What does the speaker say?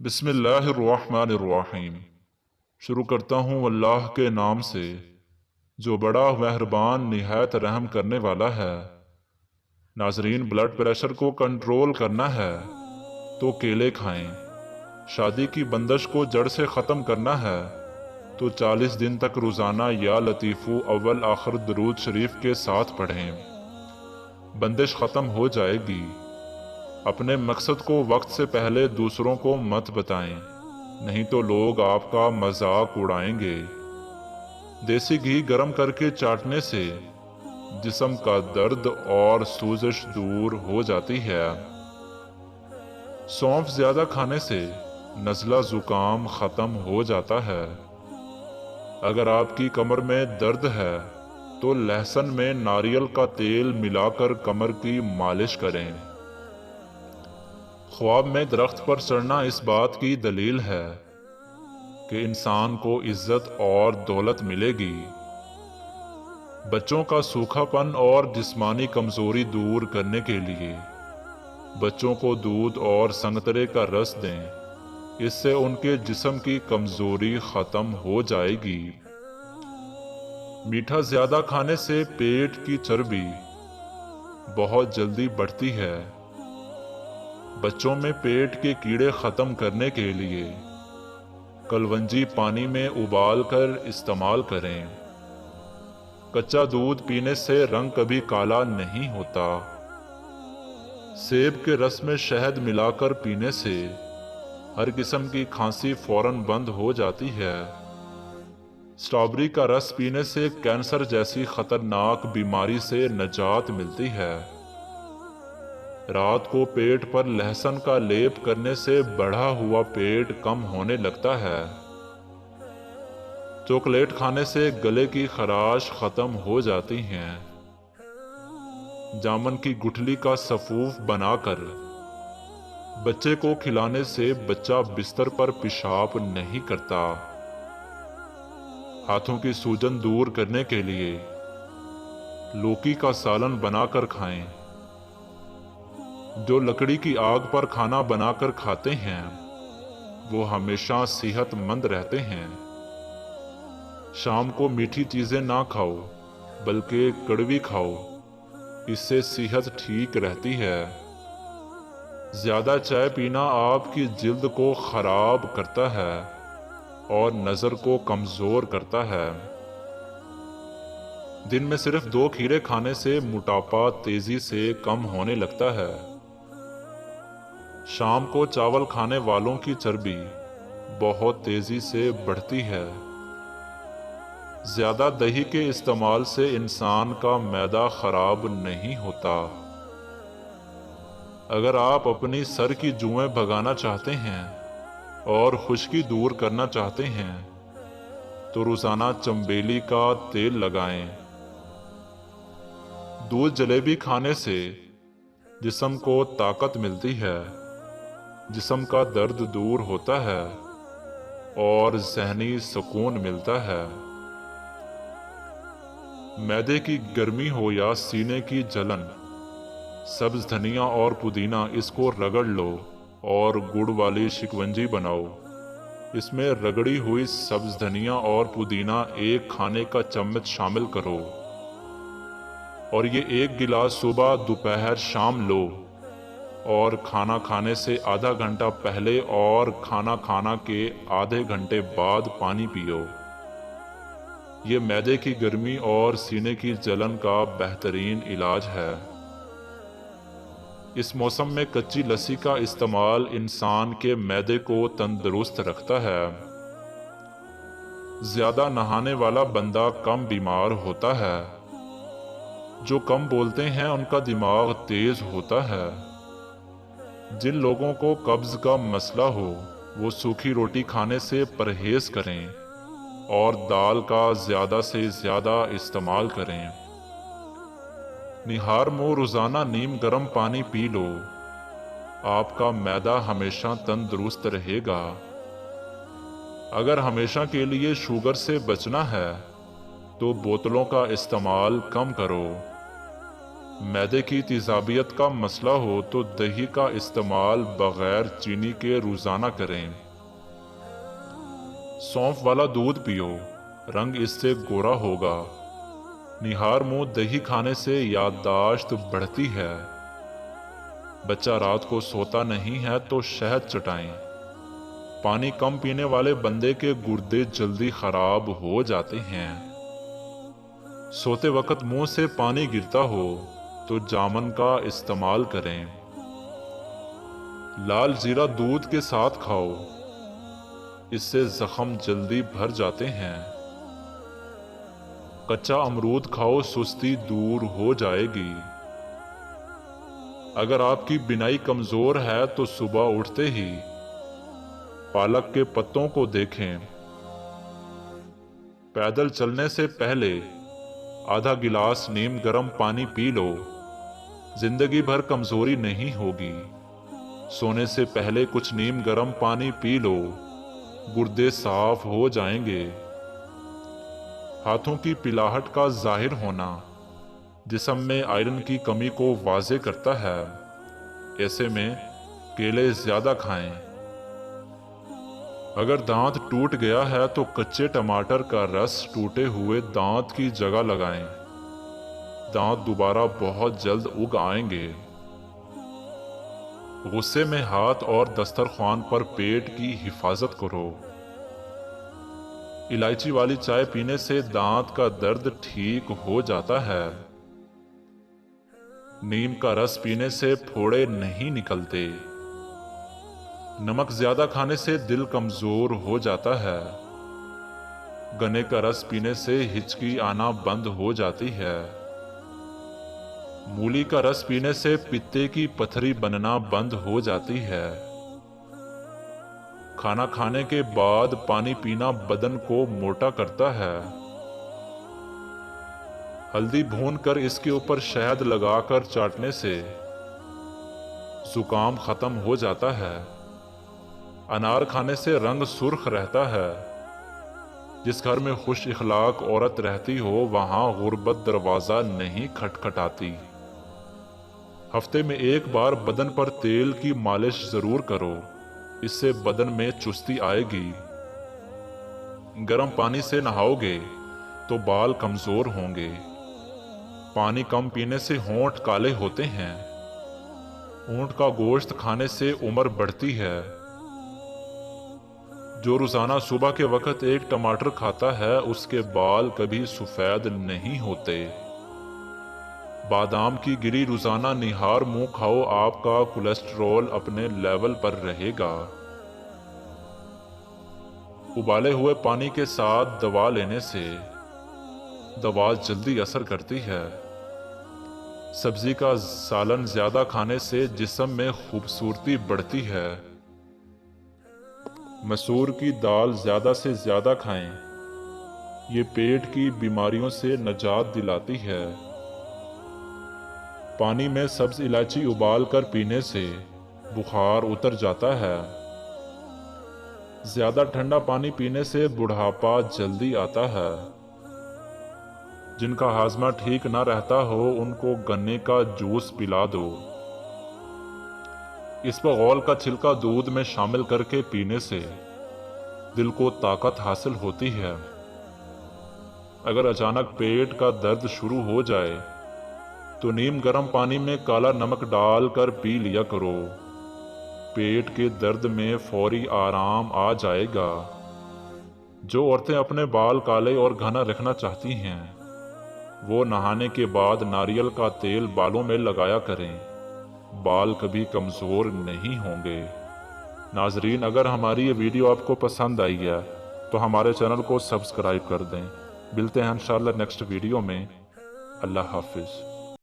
बिस्मिल्लाहिर्रहमानिर्रहीम। शुरू करता हूँ अल्लाह के नाम से जो बड़ा मेहरबान निहायत रहम करने वाला है। नाजरीन, ब्लड प्रेशर को कंट्रोल करना है तो केले खाएं। शादी की बंदिश को जड़ से ख़त्म करना है तो 40 दिन तक रोज़ाना या लतीफ़ु अव्वल आखिर दरूद शरीफ के साथ पढ़ें। बंदिश ख़त्म हो जाएगी। अपने मकसद को वक्त से पहले दूसरों को मत बताएं, नहीं तो लोग आपका मजाक उड़ाएंगे। देसी घी गर्म करके चाटने से जिस्म का दर्द और सूजश दूर हो जाती है। सौंफ ज्यादा खाने से नज़ला जुकाम खत्म हो जाता है। अगर आपकी कमर में दर्द है तो लहसुन में नारियल का तेल मिलाकर कमर की मालिश करें। ख्वाब में दरख्त पर चढ़ना इस बात की दलील है कि इंसान को इज्जत और दौलत मिलेगी। बच्चों का सूखापन और जिस्मानी कमजोरी दूर करने के लिए बच्चों को दूध और संगतरे का रस दें, इससे उनके जिस्म की कमजोरी खत्म हो जाएगी। मीठा ज्यादा खाने से पेट की चर्बी बहुत जल्दी बढ़ती है। बच्चों में पेट के कीड़े खत्म करने के लिए कलवंजी पानी में उबाल कर इस्तेमाल करें। कच्चा दूध पीने से रंग कभी काला नहीं होता। सेब के रस में शहद मिलाकर पीने से हर किस्म की खांसी फौरन बंद हो जाती है। स्ट्रॉबेरी का रस पीने से कैंसर जैसी खतरनाक बीमारी से निजात मिलती है। रात को पेट पर लहसुन का लेप करने से बढ़ा हुआ पेट कम होने लगता है। चॉकलेट खाने से गले की खराश खत्म हो जाती है। जामुन की गुठली का सफूफ बनाकर बच्चे को खिलाने से बच्चा बिस्तर पर पेशाब नहीं करता। हाथों की सूजन दूर करने के लिए लौकी का सालन बनाकर खाएं। जो लकड़ी की आग पर खाना बनाकर खाते हैं वो हमेशा सेहतमंद रहते हैं। शाम को मीठी चीजें ना खाओ बल्कि कड़वी खाओ, इससे सेहत ठीक रहती है। ज्यादा चाय पीना आपकी जिल्द को खराब करता है और नजर को कमजोर करता है। दिन में सिर्फ 2 खीरे खाने से मोटापा तेजी से कम होने लगता है। शाम को चावल खाने वालों की चर्बी बहुत तेजी से बढ़ती है। ज्यादा दही के इस्तेमाल से इंसान का मैदा खराब नहीं होता। अगर आप अपनी सर की जुएं भगाना चाहते हैं और खुश्की दूर करना चाहते हैं तो रोजाना चंबेली का तेल लगाएं। दूध जलेबी खाने से जिस्म को ताकत मिलती है, जिस्म का दर्द दूर होता है और ज़हनी सुकून मिलता है। मैदे की गर्मी हो या सीने की जलन, सब्ज धनिया और पुदीना इसको रगड़ लो और गुड़ वाली शिकवंजी बनाओ। इसमें रगड़ी हुई सब्ज धनिया और पुदीना एक खाने का चम्मच शामिल करो और ये 1 गिलास सुबह दोपहर शाम लो और खाना खाने से आधा घंटा पहले और खाना खाना के आधे घंटे बाद पानी पियो। ये मैदे की गर्मी और सीने की जलन का बेहतरीन इलाज है। इस मौसम में कच्ची लस्सी का इस्तेमाल इंसान के मैदे को तंदुरुस्त रखता है। ज्यादा नहाने वाला बंदा कम बीमार होता है। जो कम बोलते हैं उनका दिमाग तेज होता है। जिन लोगों को कब्ज का मसला हो वो सूखी रोटी खाने से परहेज करें और दाल का ज्यादा से ज्यादा इस्तेमाल करें। निहार मुंह रोजाना नीम गर्म पानी पी लो, आपका मैदा हमेशा तंदुरुस्त रहेगा। अगर हमेशा के लिए शुगर से बचना है तो बोतलों का इस्तेमाल कम करो। मैदे की तेजाबियत का मसला हो तो दही का इस्तेमाल बगैर चीनी के रोजाना करें। सौंफ वाला दूध पियो, रंग इससे गोरा होगा। निहार मुंह दही खाने से याददाश्त बढ़ती है। बच्चा रात को सोता नहीं है तो शहद चटाएं। पानी कम पीने वाले बंदे के गुर्दे जल्दी खराब हो जाते हैं। सोते वक्त मुंह से पानी गिरता हो तो जामन का इस्तेमाल करें। लाल जीरा दूध के साथ खाओ, इससे जख्म जल्दी भर जाते हैं। कच्चा अमरूद खाओ, सुस्ती दूर हो जाएगी। अगर आपकी बिनाई कमजोर है तो सुबह उठते ही पालक के पत्तों को देखें। पैदल चलने से पहले आधा गिलास नीम गर्म पानी पी लो, जिंदगी भर कमजोरी नहीं होगी। सोने से पहले कुछ नीम गर्म पानी पी लो, गुर्दे साफ हो जाएंगे। हाथों की पिलाहट का जाहिर होना जिस्म में आयरन की कमी को वाज़े करता है। ऐसे में केले ज्यादा खाएं। अगर दांत टूट गया है तो कच्चे टमाटर का रस टूटे हुए दांत की जगह लगाएं। दांत दोबारा बहुत जल्द उग आएंगे। गुस्से में हाथ और दस्तरख्वान पर पेट की हिफाजत करो। इलायची वाली चाय पीने से दांत का दर्द ठीक हो जाता है। नीम का रस पीने से फोड़े नहीं निकलते। नमक ज्यादा खाने से दिल कमजोर हो जाता है। गन्ने का रस पीने से हिचकी आना बंद हो जाती है। मूली का रस पीने से पित्ते की पथरी बनना बंद हो जाती है। खाना खाने के बाद पानी पीना बदन को मोटा करता है। हल्दी भून कर इसके ऊपर शहद लगाकर चाटने से जुकाम खत्म हो जाता है। अनार खाने से रंग सुर्ख रहता है। जिस घर में खुश इखलाक औरत रहती हो वहां गुर्बत दरवाजा नहीं खटखटाती। हफ्ते में एक बार बदन पर तेल की मालिश जरूर करो, इससे बदन में चुस्ती आएगी। गर्म पानी से नहाओगे तो बाल कमजोर होंगे। पानी कम पीने से होंठ काले होते हैं। ऊंट का गोश्त खाने से उम्र बढ़ती है। जो रोजाना सुबह के वक्त एक टमाटर खाता है उसके बाल कभी सफेद नहीं होते। बादाम की गिरी रोजाना निहार मुंह खाओ, आपका कोलेस्ट्रॉल अपने लेवल पर रहेगा। उबाले हुए पानी के साथ दवा लेने से दवा जल्दी असर करती है। सब्जी का सालन ज्यादा खाने से जिस्म में खूबसूरती बढ़ती है। मसूर की दाल ज्यादा से ज्यादा खाएं, ये पेट की बीमारियों से निजात दिलाती है। पानी में सब्ज इलायची उबाल कर पीने से बुखार उतर जाता है। ज्यादा ठंडा पानी पीने से बुढ़ापा जल्दी आता है। जिनका हाजमा ठीक ना रहता हो उनको गन्ने का जूस पिला दो। इस पर गौल का छिलका दूध में शामिल करके पीने से दिल को ताकत हासिल होती है। अगर अचानक पेट का दर्द शुरू हो जाए तो नीम गर्म पानी में काला नमक डालकर पी लिया करो। पेट के दर्द में फौरी आराम आ जाएगा। जो औरतें अपने बाल काले और घना रखना चाहती हैं वो नहाने के बाद नारियल का तेल बालों में लगाया करें। बाल कभी कमज़ोर नहीं होंगे। नाजरीन, अगर हमारी ये वीडियो आपको पसंद आई है तो हमारे चैनल को सब्सक्राइब कर दें। मिलते हैं इंशाअल्लाह नेक्स्ट वीडियो में। अल्लाह हाफिज़।